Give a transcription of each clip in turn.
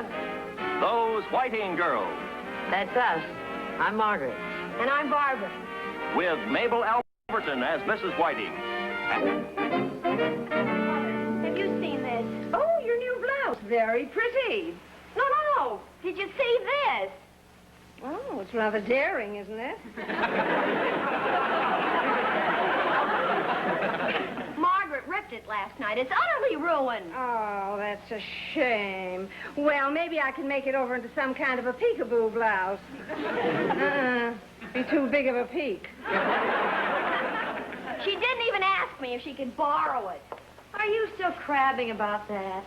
present Those Whiting Girls. That's us. I'm Margaret. And I'm Barbara. With Mabel Alberton as Mrs. Whiting. Have you seen this? Oh, your new blouse. Very pretty. No. Did you see this? Oh, it's rather daring, isn't it? Margaret ripped it last night. It's utterly ruined. Oh, that's a shame. Well, maybe I can make it over into some kind of a peekaboo blouse. Be too big of a peek. She didn't even ask me if she could borrow it. Are you still crabbing about that?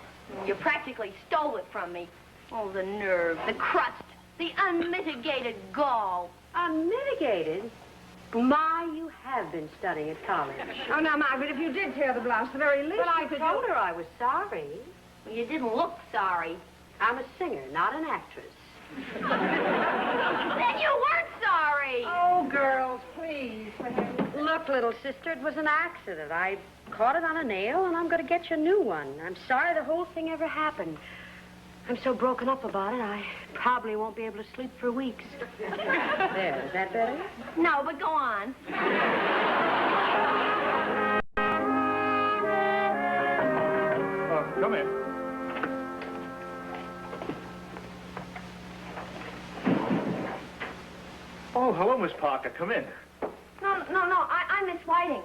You practically stole it from me. Oh, the nerve, the crust, the unmitigated gall. Unmitigated? My, you have been studying at college. Oh, now, Margaret, if you did tear the blouse, the very least But I you could told do... her I was sorry. Well, you didn't look sorry. I'm a singer, not an actress. Then you weren't sorry. Oh, girls, please. Look, little sister, it was an accident. I caught it on a nail, and I'm going to get you a new one. I'm sorry the whole thing ever happened. I'm so broken up about it, I probably won't be able to sleep for weeks. There, is that better? No, but go on. Come in. Oh, hello, Miss Parker. Come in. No, I'm Miss Whiting.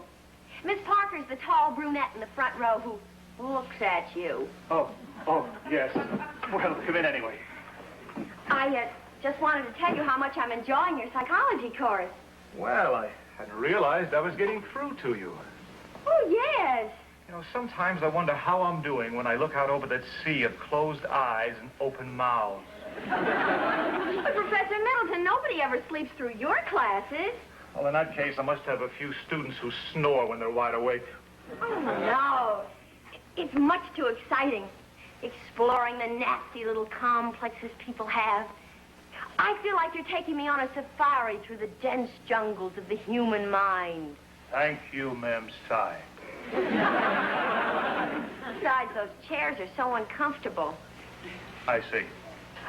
Miss Parker's the tall brunette in the front row who looks at you. Oh, yes. Well, come in anyway. I just wanted to tell you how much I'm enjoying your psychology course. Well, I hadn't realized I was getting through to you. Oh, yes. You know, sometimes I wonder how I'm doing when I look out over that sea of closed eyes and open mouths. But, Professor Middleton, nobody ever sleeps through your classes. Well, in that case, I must have a few students who snore when they're wide awake. Oh, no. It's much too exciting, exploring the nasty little complexes people have. I feel like you're taking me on a safari through the dense jungles of the human mind. Thank you, Ma'am Sy. Besides, those chairs are so uncomfortable. I see.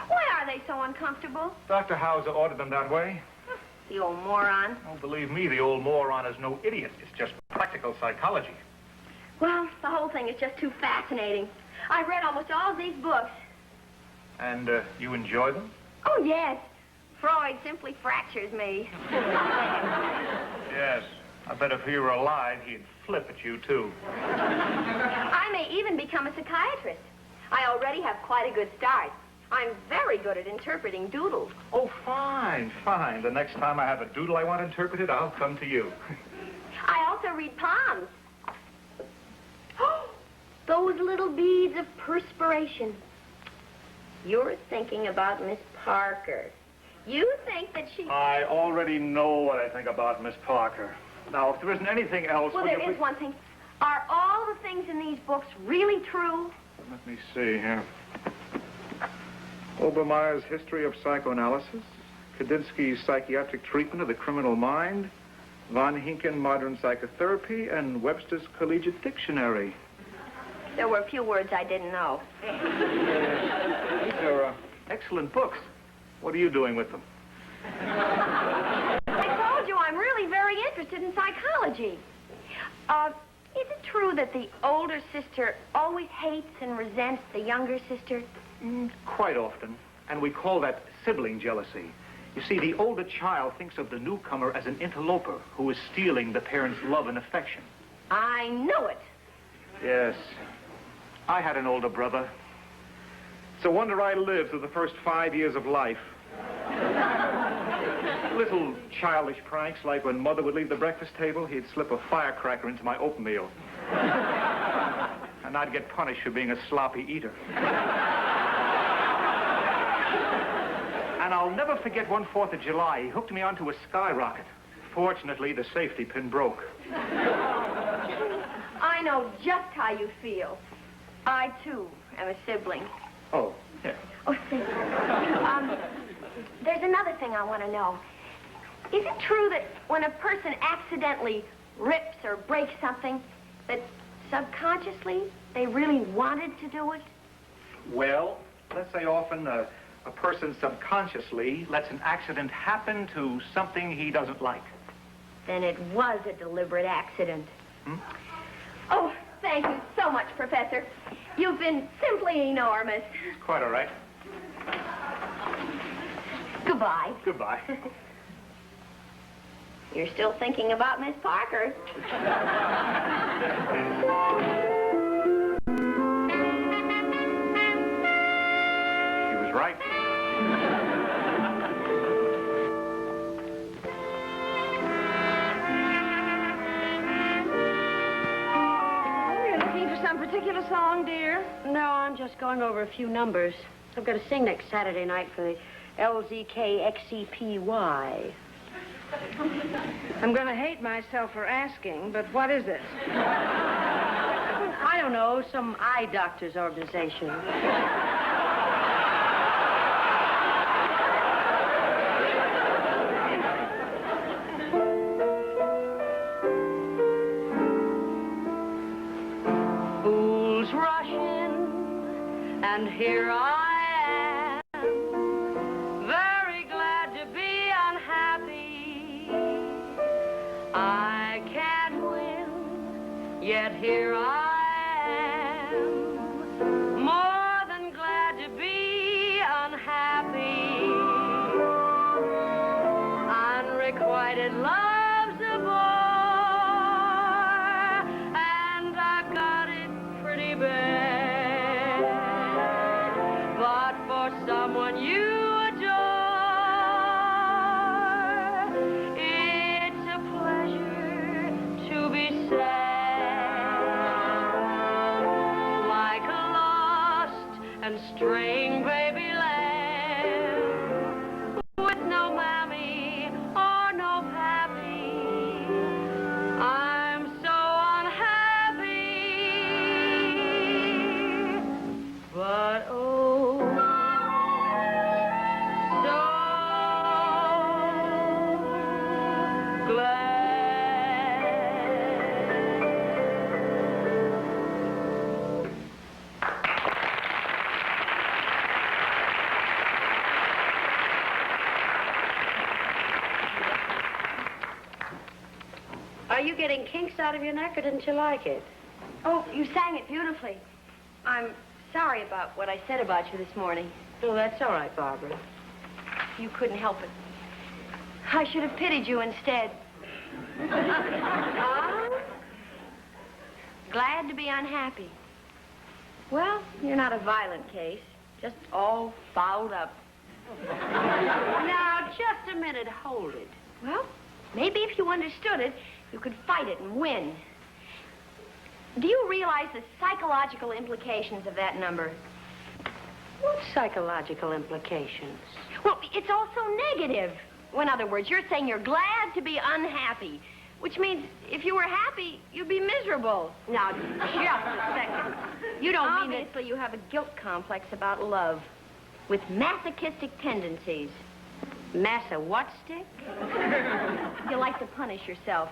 Why are they so uncomfortable? Dr. Hauser ordered them that way. The old moron. Oh, believe me, the old moron is no idiot. It's just practical psychology. Well, the whole thing is just too fascinating. I've read almost all of these books. And you enjoy them? Oh, yes. Freud simply fractures me. Yes. I bet if he were alive, he'd flip at you, too. I may even become a psychiatrist. I already have quite a good start. I'm very good at interpreting doodles. Oh, fine. The next time I have a doodle I want interpreted, I'll come to you. I also read palms. Those little beads of perspiration. You're thinking about Miss Parker. You think that she... I already know what I think about Miss Parker. Now, if there isn't anything else... Well, there is one thing. Are all the things in these books really true? Let me see here. Obermeyer's History of Psychoanalysis, Kandinsky's Psychiatric Treatment of the Criminal Mind, Von Hinken Modern Psychotherapy, and Webster's Collegiate Dictionary. There were a few words I didn't know. These are excellent books. What are you doing with them? I told you I'm really very interested in psychology. Is it true that the older sister always hates and resents the younger sister? Quite often. And we call that sibling jealousy. You see, the older child thinks of the newcomer as an interloper who is stealing the parents' love and affection. I knew it. Yes. I had an older brother. It's a wonder I lived through the first 5 years of life. Little childish pranks, like when Mother would leave the breakfast table, he'd slip a firecracker into my oatmeal. And I'd get punished for being a sloppy eater. And I'll never forget one 4th of July. He hooked me onto a skyrocket. Fortunately, the safety pin broke. I know just how you feel. I, too, am a sibling. Oh, yeah. Oh, see. There's another thing I want to know. Is it true that when a person accidentally rips or breaks something, that subconsciously they really wanted to do it? Well, Let's say often a person subconsciously lets an accident happen to something he doesn't like. Then it was a deliberate accident. Hmm? Oh, thank you so much, Professor. You've been simply enormous. Quite all right. Goodbye. Goodbye. You're still thinking about Miss Parker. He was right. You're looking for some particular song, dear? No, I'm just going over a few numbers. I've got to sing next Saturday night for the LZKXCPY. I'm going to hate myself for asking, but what is it? I don't know, some eye doctor's organization. Fools rush in, and here I am, very glad to be unhappy. I can't win, yet here I am, more than glad to be unhappy. Unrequited love's a bore, and I got it pretty bad. But for someone you adore, it's a pleasure to be sad, like a lost and straying baby lamb, with no mammy or no pappy. I'm so unhappy, but oh, so glad. Are you getting kinks out of your neck, or didn't you like it? Oh, you sang it beautifully. I'm sorry about what I said about you this morning. Oh, that's all right, Barbara. You couldn't help it. I should have pitied you instead. Glad to be unhappy. Well, you're not a violent case. Just all fouled up. Now, just a minute, hold it. Well, maybe if you understood it, you could fight it and win. Do you realize the psychological implications of that number? What psychological implications? Well, it's all so negative. Well, in other words, you're saying you're glad to be unhappy, which means if you were happy, you'd be miserable. Now, just a second. You don't mean that... Obviously, you have a guilt complex about love with masochistic tendencies. Massa what stick? You like to punish yourself.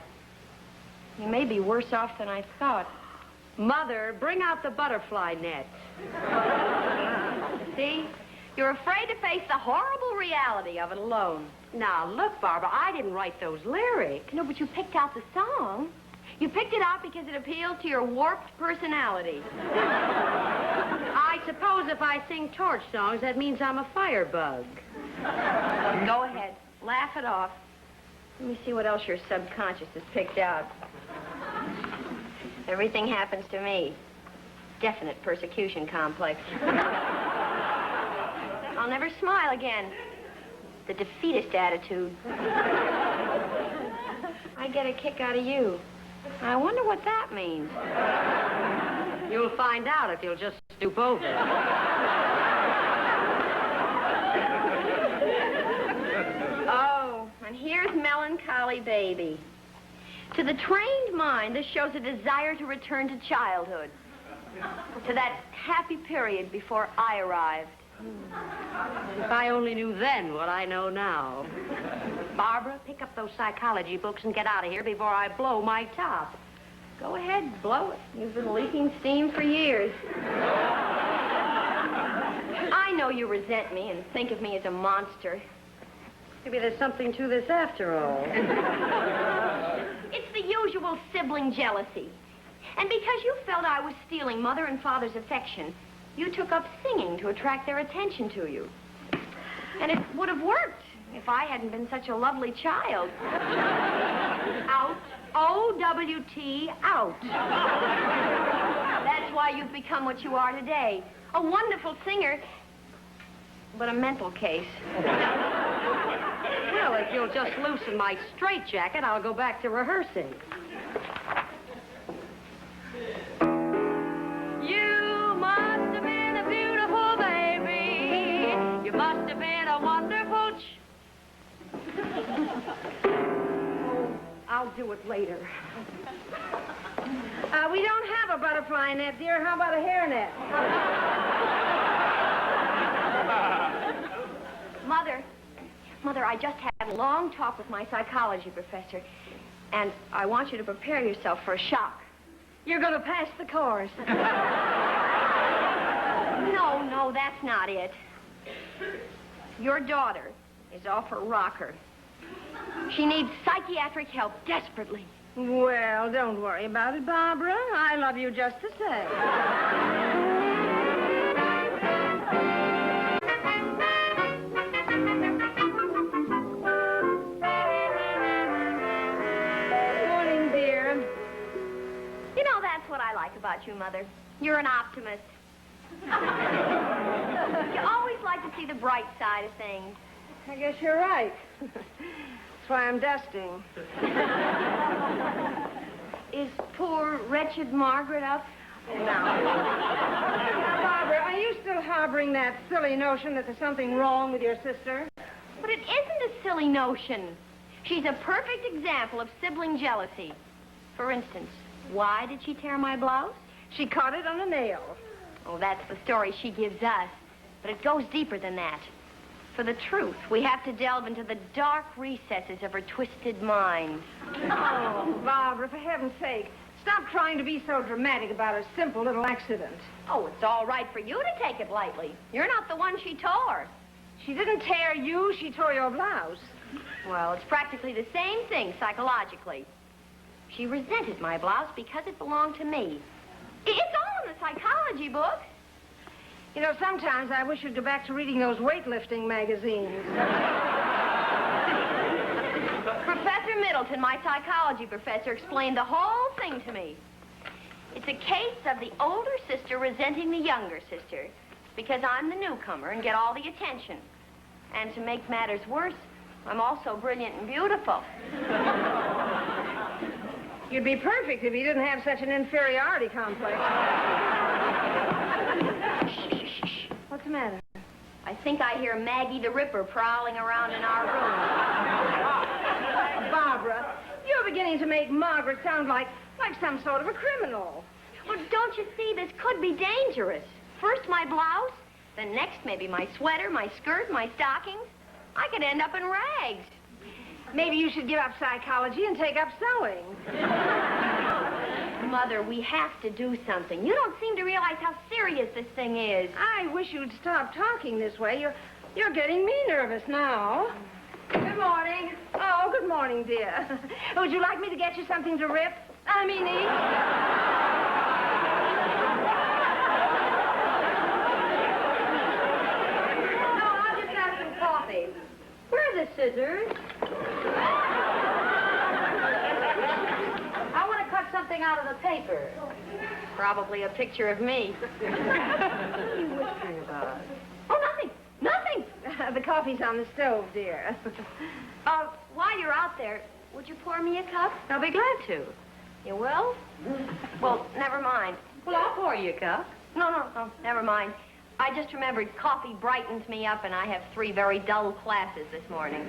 You may be worse off than I thought. Mother, bring out the butterfly net. See? You're afraid to face the horrible reality of it alone. Now, look, Barbara, I didn't write those lyrics. No, but you picked out the song. You picked it out because it appealed to your warped personality. I suppose if I sing torch songs, that means I'm a firebug. Go ahead. Laugh it off. Let me see what else your subconscious has picked out. Everything happens to me. Definite persecution complex. I'll never smile again. The defeatist attitude. I get a kick out of you. I wonder what that means. You'll find out if you'll just stoop over. Oh, and here's melancholy baby. To the trained mind, this shows a desire to return to childhood. To that happy period before I arrived. If I only knew then what I know now. Barbara, pick up those psychology books and get out of here before I blow my top. Go ahead, blow it. You've been leaking steam for years. I know you resent me and think of me as a monster. Maybe there's something to this after all. It's the usual sibling jealousy. And because you felt I was stealing Mother and Father's affection, you took up singing to attract their attention to you. And it would have worked if I hadn't been such a lovely child. Out. O-W-T, out. That's why you've become what you are today. A wonderful singer, but a mental case. Well, if you'll just loosen my straitjacket, I'll go back to rehearsing. You must have been a beautiful baby. You must have been a wonderful I'll do it later. We don't have a butterfly net, dear. How about a hairnet? Mother, I just had a long talk with my psychology professor, and I want you to prepare yourself for a shock. You're going to pass the course. No, that's not it. Your daughter is off her rocker. She needs psychiatric help desperately. Well, don't worry about it, Barbara. I love you just the same. Morning, dear. You know, that's what I like about you, Mother. You're an optimist. You always like to see the bright side of things. I guess you're right. That's why I'm dusting. Is poor, wretched Margaret up? No. Now, Barbara, are you still harboring that silly notion that there's something wrong with your sister? But it isn't a silly notion. She's a perfect example of sibling jealousy. For instance, why did she tear my blouse? She caught it on a nail. Oh, that's the story she gives us. But it goes deeper than that. For the truth, we have to delve into the dark recesses of her twisted mind. Oh, Barbara, for heaven's sake, stop trying to be so dramatic about a simple little accident. Oh, it's all right for you to take it lightly. You're not the one she tore. She didn't tear you, she tore your blouse. Well, it's practically the same thing psychologically. She resented my blouse because it belonged to me. It's all in the psychology books. You know, sometimes I wish you'd go back to reading those weightlifting magazines. Professor Middleton, my psychology professor, explained the whole thing to me. It's a case of the older sister resenting the younger sister because I'm the newcomer and get all the attention. And to make matters worse, I'm also brilliant and beautiful. You'd be perfect if you didn't have such an inferiority complex. Shh. What's the matter? I think I hear Maggie the Ripper prowling around in our room. Barbara, you're beginning to make Margaret sound like some sort of a criminal. Well, don't you see, this could be dangerous. First my blouse, then next maybe my sweater, my skirt, my stockings. I could end up in rags. Maybe you should give up psychology and take up sewing. Mother, we have to do something. You don't seem to realize how serious this thing is. I wish you'd stop talking this way. You're getting me nervous now. Good morning. Oh, good morning, dear. Would you like me to get you something to rip? I mean, eat? No, I'll just have some coffee. Where are the scissors? I want to cut something out of the paper. Probably a picture of me. What are you whispering about? Oh, nothing. The coffee's on the stove, dear. While you're out there, would you pour me a cup? I'll be glad to. You will? Well, never mind. Well, I'll pour you a cup. No, never mind. I just remembered coffee brightens me up, and I have 3 very dull classes this morning.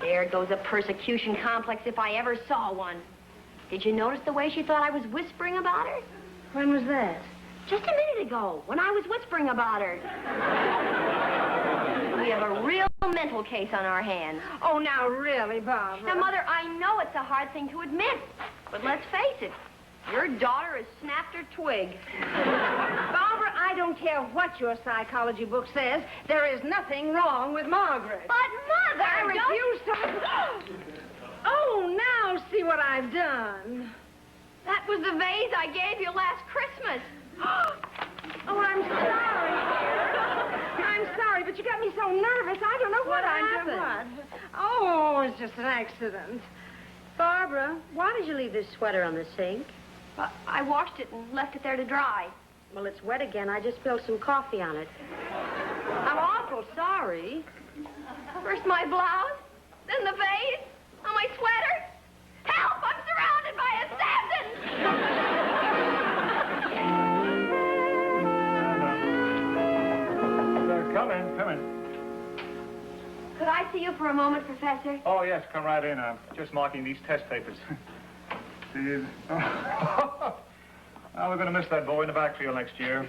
There goes a persecution complex if I ever saw one. Did you notice the way she thought I was whispering about her? When was that? Just a minute ago, when I was whispering about her. We have a real mental case on our hands. Oh, now, really, Barbara. Now, Mother, I know it's a hard thing to admit, but let's face it. Your daughter has snapped her twig. Barbara, I I don't care what your psychology book says. There is nothing wrong with Margaret. But, Mother, I refuse to... Oh, now see what I've done. That was the vase I gave you last Christmas. Oh, I'm sorry. I'm sorry, but you got me so nervous. I don't know what happened. Oh, it's just an accident. Barbara, why did you leave this sweater on the sink? I washed it and left it there to dry. Well, it's wet again. I just spilled some coffee on it. I'm awful sorry. First my blouse, then the vase, on my sweater. Help! I'm surrounded by assassins! Come in. Could I see you for a moment, Professor? Oh, yes, come right in. I'm just marking these test papers. See, oh, we're going to miss that boy in the backfield next year.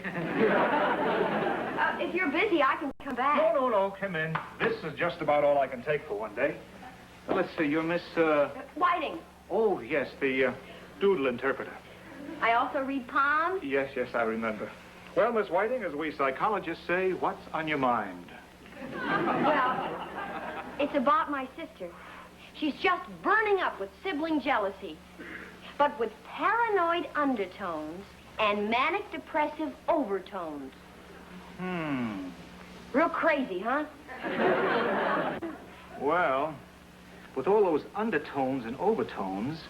If you're busy, I can come back. No, come in. This is just about all I can take for one day. Well, let's see, you're Miss, Whiting. Oh, yes, the, doodle interpreter. I also read palms. Yes, I remember. Well, Miss Whiting, as we psychologists say, what's on your mind? Well, it's about my sister. She's just burning up with sibling jealousy, but with paranoid undertones and manic-depressive overtones. Real crazy, huh? Well, with all those undertones and overtones,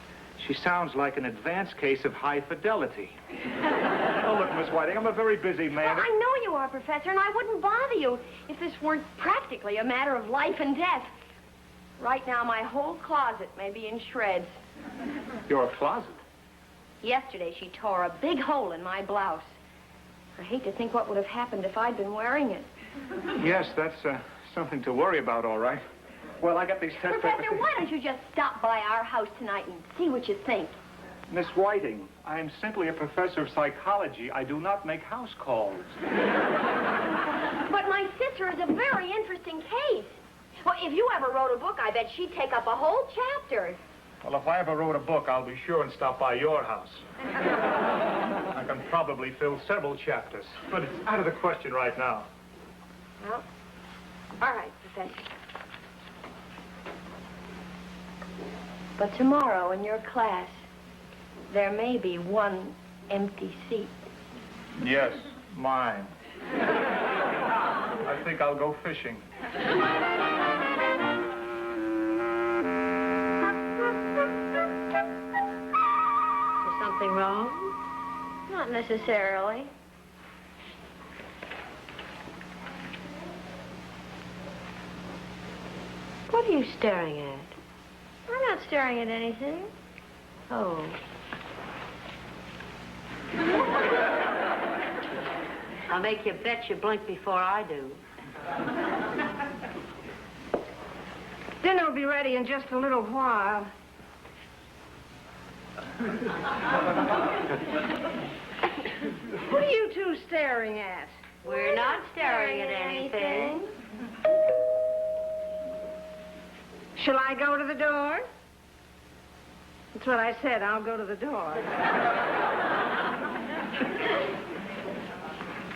she sounds like an advanced case of high fidelity. Oh, look, Miss Whiting, I'm a very busy man. Well, I know you are, Professor, and I wouldn't bother you if this weren't practically a matter of life and death. Right now, my whole closet may be in shreds. Your closet? Yesterday, she tore a big hole in my blouse. I hate to think what would have happened if I'd been wearing it. Yes, that's something to worry about, all right. Well, I got these test Professor, papers. why don't you just stop by our house tonight and see what you think? Miss Whiting, I am simply a professor of psychology. I do not make house calls. But my sister is a very interesting case. Well, if you ever wrote a book, I bet she'd take up a whole chapter. Well, if I ever wrote a book, I'll be sure and stop by your house. I can probably fill several chapters, but it's out of the question right now. Well, all right, Professor. But tomorrow in your class, there may be one empty seat. Yes, mine. I think I'll go fishing. Is something wrong? Not necessarily. What are you staring at? I'm not staring at anything. Oh. I'll make you bet you blink before I do. Dinner will be ready in just a little while. What are you two staring at? We're not staring at anything. Shall I go to the door? That's what I said. I'll go to the door.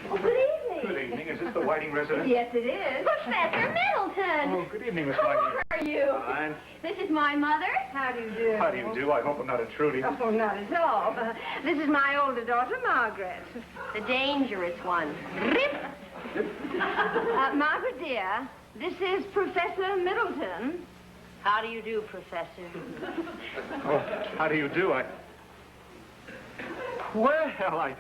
Oh, good evening. Good evening. Is this the Whiting residence? Yes, it is. Professor Middleton. Oh, good evening, Miss How Whiting. are you? Fine. This is my mother. How do you do? How do you do? I hope I'm not intruding. Oh, not at all. This is my older daughter, Margaret. The dangerous one. Margaret, dear, this is Professor Middleton. How do you do, Professor? Oh, how do you do? Well, I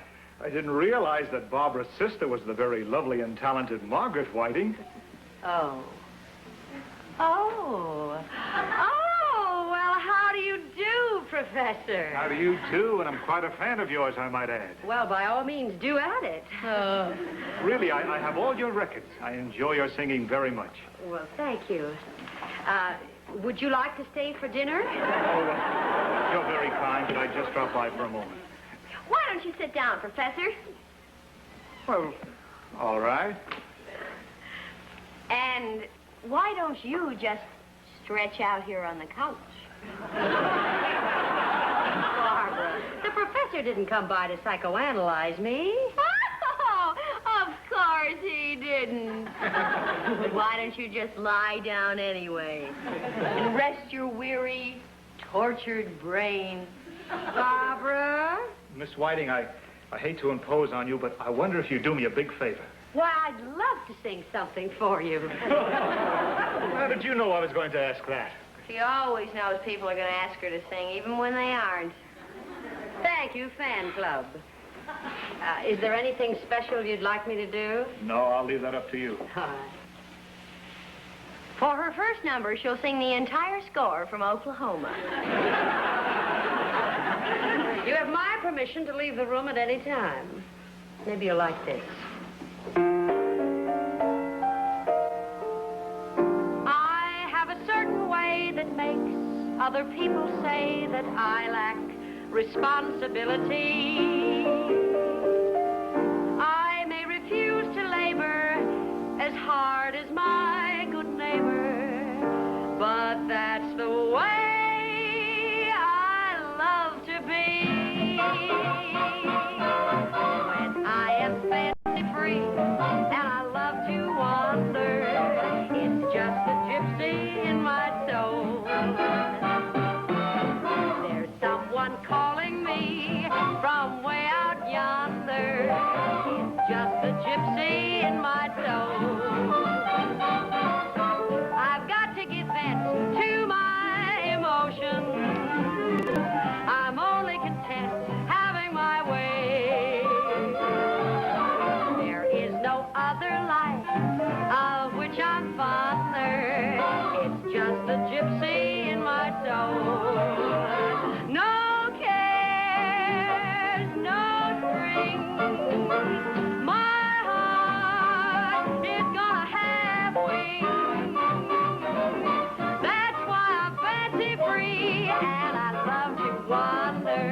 didn't realize that Barbara's sister was the very lovely and talented Margaret Whiting. Oh. Oh. Oh, well, how do you do, Professor? How do you do? And I'm quite a fan of yours, I might add. Well, by all means, do at it. Really, I have all your records. I enjoy your singing very much. Well, thank you. Would you like to stay for dinner? Oh, you're very kind, but I just dropped by for a moment. Why don't you sit down, Professor? Well, all right. And why don't you just stretch out here on the couch? Barbara, the professor didn't come by to psychoanalyze me. Oh, kidding. But why don't you just lie down anyway and rest your weary, tortured brain? Barbara? Miss Whiting, I hate to impose on you, but I wonder if you'd do me a big favor. Why, I'd love to sing something for you. How did you know I was going to ask that? She always knows people are going to ask her to sing, even when they aren't. Thank you, fan club. Is there anything special you'd like me to do? No, I'll leave that up to you. All right. For her first number, she'll sing the entire score from Oklahoma. You have my permission to leave the room at any time. Maybe you'll like this. I have a certain way that makes other people say that I lack responsibility. I may refuse to labor as hard as my good neighbor, but that's the way I love to be. When I am fancy free and I love to wander, it's just the gypsy in my soul. There's someone calling me from way out yonder. It's just the gypsy in my soul. I've got to give vent to my emotions. I'm only content having my way. There is no other life of which I'm fonder. It's just the gypsy in my soul. No cares, no strings. My heart is gonna have wings. That's why I'm fancy free and I love to wander.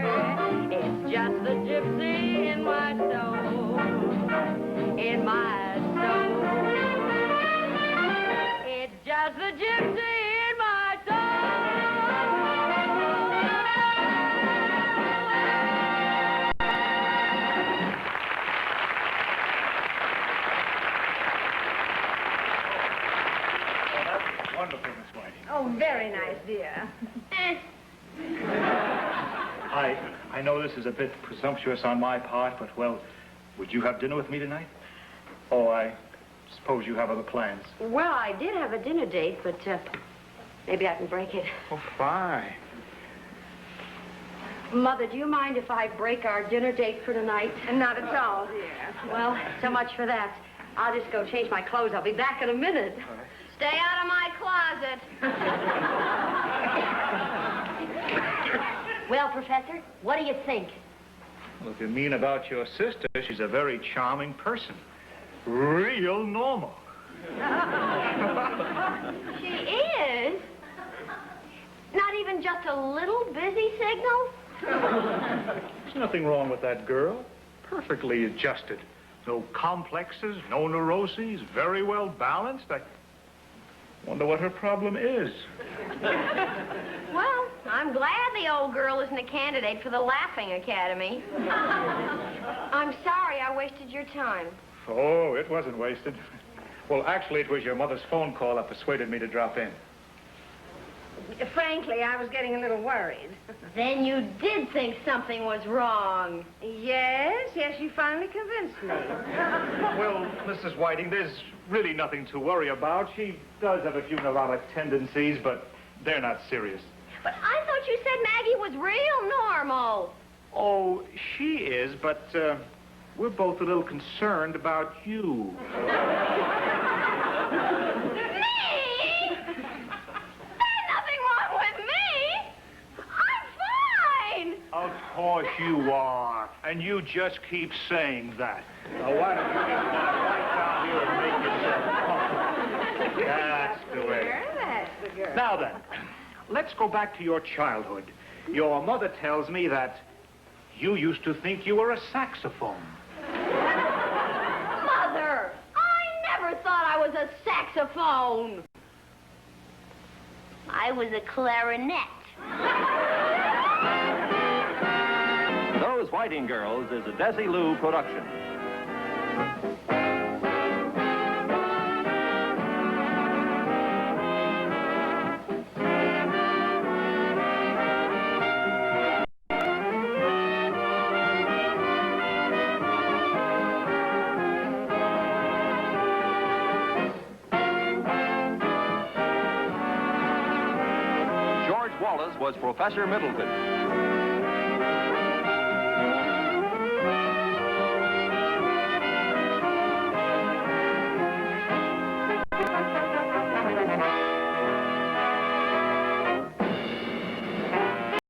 It's just the gypsy in my soul. In my soul. It's just the gypsy in my soul. Wonderful, Miss Whiting. Oh, very nice, dear. I know this is a bit presumptuous on my part, but, well, would you have dinner with me tonight? Oh, I suppose you have other plans. Well, I did have a dinner date, but maybe I can break it. Oh, fine. Mother, do you mind if I break our dinner date for tonight? Not at all, dear. Well, so much for that. I'll just go change my clothes. I'll be back in a minute. Stay out of my closet. Well, Professor, what do you think? Well, if you mean about your sister, she's a very charming person. Real normal. She is? Not even just a little busy signal? There's nothing wrong with that girl. Perfectly adjusted. No complexes, no neuroses, very well balanced. I wonder what her problem is. Well, I'm glad the old girl isn't a candidate for the Laughing Academy. I'm sorry I wasted your time. Oh, it wasn't wasted. Well, actually, it was your mother's phone call that persuaded me to drop in. Frankly, I was getting a little worried. Then you did think something was wrong. Yes, you finally convinced me. Well, Mrs. Whiting, there's really nothing to worry about. She does have a few neurotic tendencies, but they're not serious. But I thought you said Maggie was real normal. Oh, she is, but we're both a little concerned about you. Of course you are. And you just keep saying that. Now, why don't you just lie right down here and make yourself comfortable? That's the way. That's the girl. Now then, let's go back to your childhood. Your mother tells me that you used to think you were a saxophone. Mother, I never thought I was a saxophone. I was a clarinet. Those Whiting Girls is a Desilu production. Wallace was Professor Middleton.